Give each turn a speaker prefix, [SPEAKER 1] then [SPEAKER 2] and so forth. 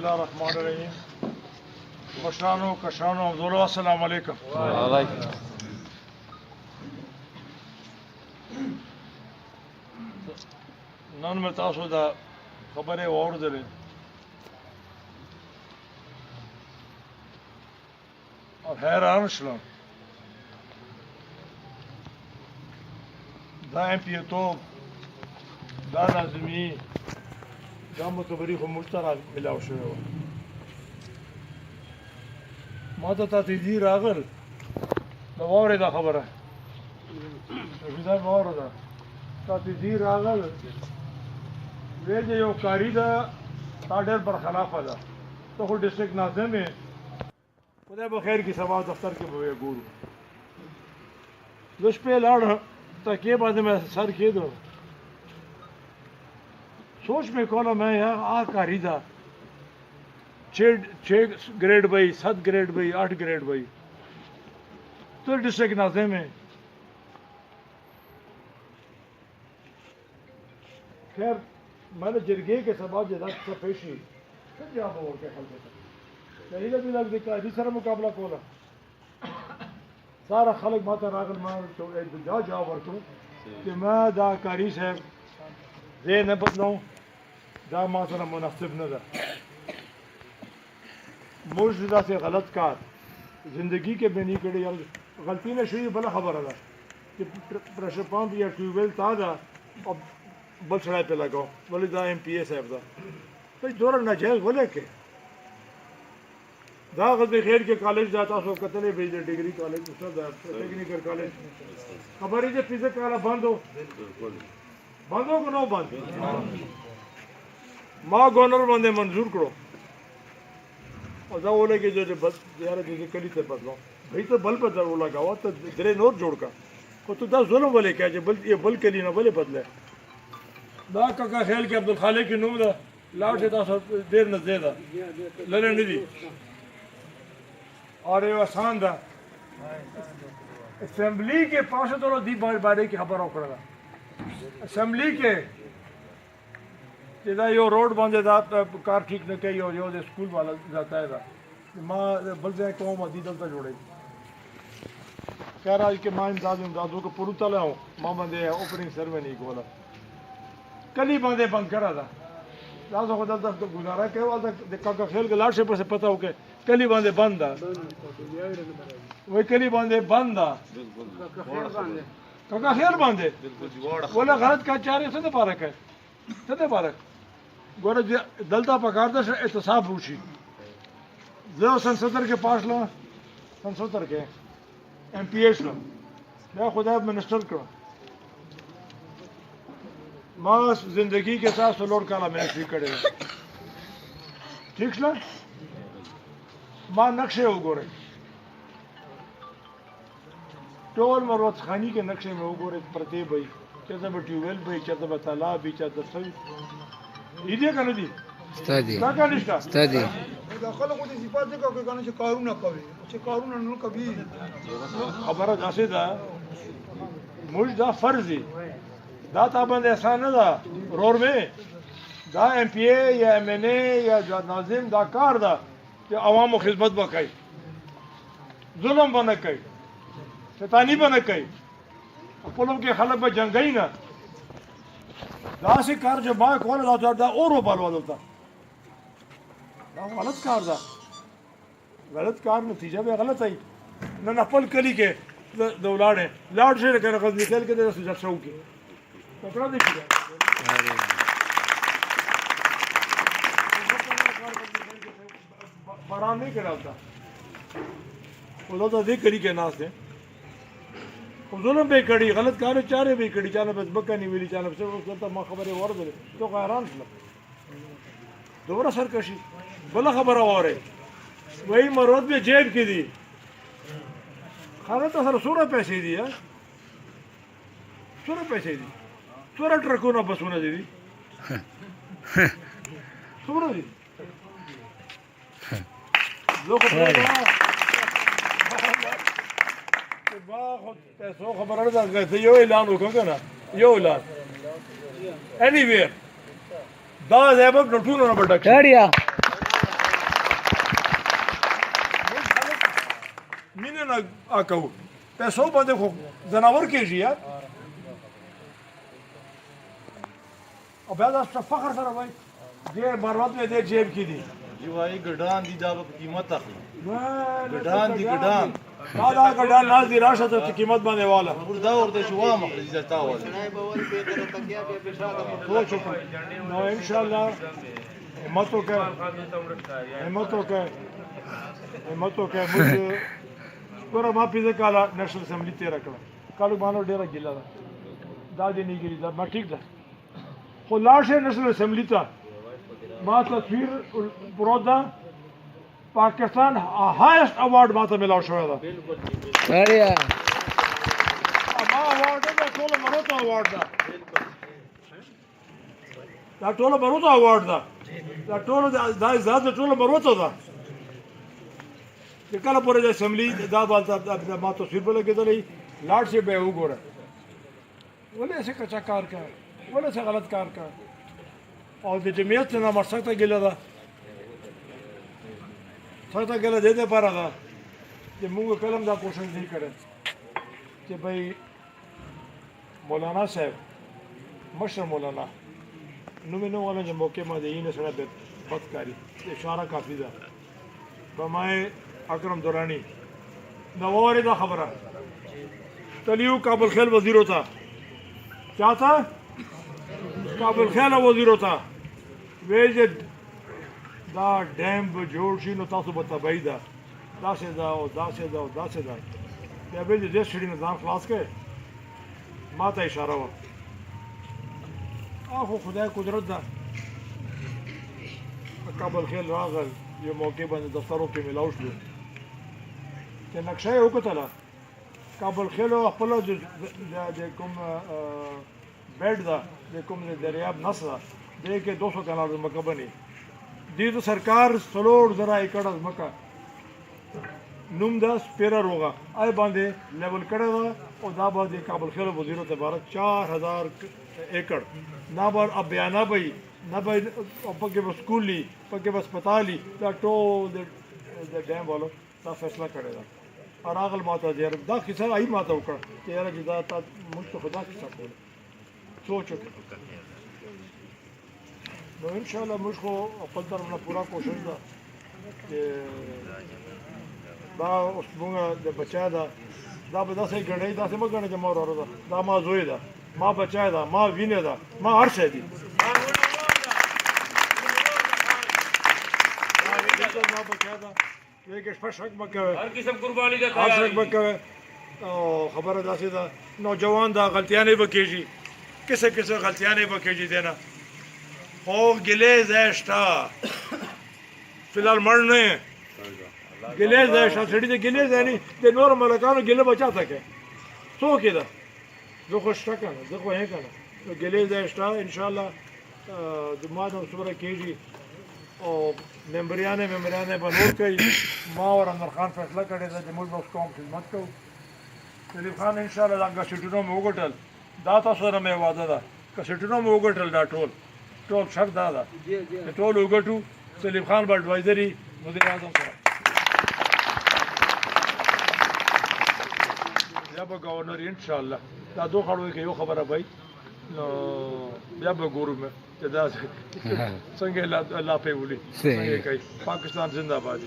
[SPEAKER 1] बिस्मिल्लाहिर्रहमानिर्रहीम। मशरानो कशरानो अब्दुल्ला अस्सलाम वालेकुम। नन में तासो दा खबर है और दरे और हैरान शलम दा एमपी तो दा लाजमी दा मुतबरी को मुश्तरा मिलाव शुरू माता तातीजी रागल दवारे दा खबर है विदा बार दा तातीजी रागल वे जो कारी दा ताडर बरखलाफ दा तो को डिस्ट्रिक्ट नाज़िम में खुदा बखैर की सभा दफ्तर के बुए गुरु दुश पे लाड़ तकिए बाद में सर के दो सोच में कौन मैं यार आ कारी दा 6 ग्रेड भाई 7 ग्रेड भाई 8 ग्रेड भाई तो डिस्ट्रिक्ट नाज़िम में खैर मैंने जरगे के सभा जदा पेशी फिर जवाब और के हल देता नहीं लगी लग देखा इसी तरह मुकाबला कोला सारा खलक माता रागल मार तो जा जाओ वर तू कि मैं दा कारी साहब जे न बदलाऊं दा माता मुनासिब न दा मुर्शिदा से गलत कार जिंदगी के बेनी कड़े यार गलती ने शुरू भला खबर है कि प्रेशर पंप या ट्यूबवेल ताजा अब बल चढ़ाई पे लगाओ बोले दा MPA साहब दा भाई दौरा नाजायज बोले के दा गलती खैर के कॉलेज जाता सो कतले भेज डिग्री कॉलेज टेक्निकल कॉलेज खबर है फिजिक्स वाला बंद हो को नो बंद माँ गवर्नर बंदे मंजूर करो और दा बोले कि जो बस यार जैसे कली से बदलो भाई तो बल पर वो लगा हुआ तो दरे नोट जोड़ का को तो 10 जुल्म बोले क्या जो बल ये बल के लिए ना बोले बदले दा काका खेल के अब्दुल खालिक की नूम दा लाउड से तो देर न दे दा लड़े नहीं दी और ये आसान दा असेंबली के पास तो दी बारे की खबर हो पड़ा असेंबली के जेदा यो रोड बंदे दा कार ठीक न कही और यो स्कूल वाला जाता है दा मां बल जाए कौम अदी दलता जोड़े कह रहा है कि मां इमदादों को पुरुता लाऊं मां बंदे ओपनिंग सेरेमनी को बोला कली बंदे बंद करा था लाजो को दल तो गुजारा के वाला देखा का खेल के लाट से पर से पता हो के कली बंदे बंद था वही कली बंदे बंद था काका खेल बंदे बोला गलत का चारे से पारक है सदे पारक गोरा दलता पकारदा एहतसाब पूछी जो संसदर के पास लो संसदर के MPS लो मैं खुदा मिनिस्टर करो माँ जिंदगी के साथ सलोर काला मिनिस्ट्री करे ठीक ना माँ नक्शे हो गोरे टोल मरोत खानी के नक्शे में हो गोरे प्रति भाई चाहता मैं ट्यूबवेल भाई चाहता मैं तालाब भी चाहता सही इधे का नदी
[SPEAKER 2] स्टडी
[SPEAKER 1] ना का निष्ठा
[SPEAKER 2] स्टडी
[SPEAKER 3] दाखल को दी सिफात देखो कि गाने से कारू ना कवे उसे कारू ना न कभी
[SPEAKER 1] खबर जासे दा मुझ दा फर्जी दा ताबंद एहसान दा रोड में दा MPA या MNA या नाजिम दा कार दा कि अवाम को खिदमत बकाई जुल्म बना कई शैतानी बना कई अपोलों के खलक में जंगई ना दा से कार जो माँ कौन दा दा और वो बाल वाला था गलत कार नतीजा भी गलत आई न नपल कली के दौलाड़ है लाड से निकल के दे शौ के पकड़ा देखिए बड़ा नहीं करा था तो देख करी के नाश है जुल्म पे कड़ी गलत कार चारे भी कड़ी चाना बस बक्का नहीं मिली चाना बस करता माँ खबर है और दे तो हैरान दोबारा सरकशी भला खबर और है वही मरोद में जेब की दी खाना तो सर 16 पैसे दी है 16 पैसे दी 16 ट्रकों ना बस होना दीदी 16 दी लोग पैसों खबर है यो ऐलान होगा ना यो ऐलान एनीवेयर दा ज़ैबक नटून ना बड़ा
[SPEAKER 2] चढ़िया
[SPEAKER 1] نه کوو پیسو باندې خو ځناور کېږي یار او بیا دا فخر سره وایي ډېر مروت مې دې جیب کې دي
[SPEAKER 2] جوایی ګډان دي دا به قیمت اخلي
[SPEAKER 1] ګډان دي ګډان دا ګډان ناز دي راشه ته قیمت باندې والا
[SPEAKER 2] وردا ورته شوا مخرج تا ولا
[SPEAKER 1] سوچ وکړه نو ان شاء الله همت وکړه موږ ګوره ما پنځه کاله نېشنل اسمبلی تېره کړه کالو باندې ډېره ګیله ده دا دې نه ګیلې ده ما ټیک ده خو لاړ شئ نېشنل اسمبلی ته ما تصویر پروت ده پاکستان هایست اوارډ ما ته میلاو شوی ده ما اوارډ ده ټوله مروته اوارډ ده دا ټوله مروته اوارډ ده دا ټوله دا عزت د ټوله مروته ده چې کله پورې د اسمبلی دا بالته ما تصویر په لګېدلی لاړ شي به یې وګوره ولې څه کچا کار کوه ولې څه غلط کار کوه او د جمعیت نه مرسته ته ګیله ده سخته ګیله دې دپاره ده چې موږ کله هم دا کوشش نه کړی چې بھائی مولانا صاحب مشر مولانا نوم یې نه وایم چې موقع مدعیین سره بدکاري اشاره کافي ده بمای اکرم دورانی نو واورې دا خبره تلیو کابل خیل وزیر ہوتا کیا تھا کابل خیل وزیر ہوتا ویج دا ډیم به جوړ شي نو تاسو به تبعی ده داسې ده او داسې ده او داسې ده بیا به دې سړي نه ځان خلاص کړې ما ته اشاره وه خو خدای قدرت ده کابل خیل راغل یو موقع باندې دفترو کې میلاو شو چې نقشه یې وکتله کابل خیلو خپله د کوم بیډ ده د کوم د دریاب نس ده دې کې 200 کنال ځمکه بني دې ته سرکار 3,000 ایکړ ځمکه نوم ده سپیره روغه آی باندې لیول کړی ده او دا باندې کابل خیلو وزیرو ته عبارت 4,000 ایکړ نه به ابیانه به نه به پکې به سکولي پکې به هسپتالي دا ټول د ډیم والو دا فیصله کړې ده راغل ما ته یاره دا کیسه ای ما ته وکړه چې یاره چې دا تا موږ ته خدا کیسه کوله سوچ وکړه نو انشاءالله موږ خو خپل طرف نه پوره کوشش ده چې دا اوس موږ د بچا ده دا به داسې ګڼئ داسې مه ګڼئ چې ما وراره ده دا ما زوی ده ما بچا ده ما وینې ده ما هر شی دي ما بچا ده لیکن شپه شک مه کوئ
[SPEAKER 4] هر قسم قرباني ده
[SPEAKER 1] هر شک مه کوئ او خبره داسې ده نوجوان دا غلطیانې به کېږي کیسه کیسه غلطیانې به کېږي دی نه خو ګیلې ځای شته فی الحال مړ نه یې ګیلې ځای شته سړي ته ګیلې ځای نه د نورو ملکانو ګیله به چا ته کوې څوک یې ده زه خو شته که نه زه خو یې که نه نو ګیلې ځای شته انشاءالله ما نه څومره کېږي او ممبریانې به نور کوي ما او اندر خان فیصله کړې ده چې موږ به اوس قوم خدمت کوو سلیف خان انشاءالله دا کسټونه مې وګټل دا تاسو سره مې وعده ده کسټونه مې وګټل دا ټول شرط دا ده چې ټول وګټو سلیف خان به اډوایزري مدیر اعظم سره بیا به ګورنر انشاءالله دا دو خړوي کې یو خبره به نو بیا به ګورو مې چې دا څنګه الله په ولي څنګه کوي پاکستان زنده باد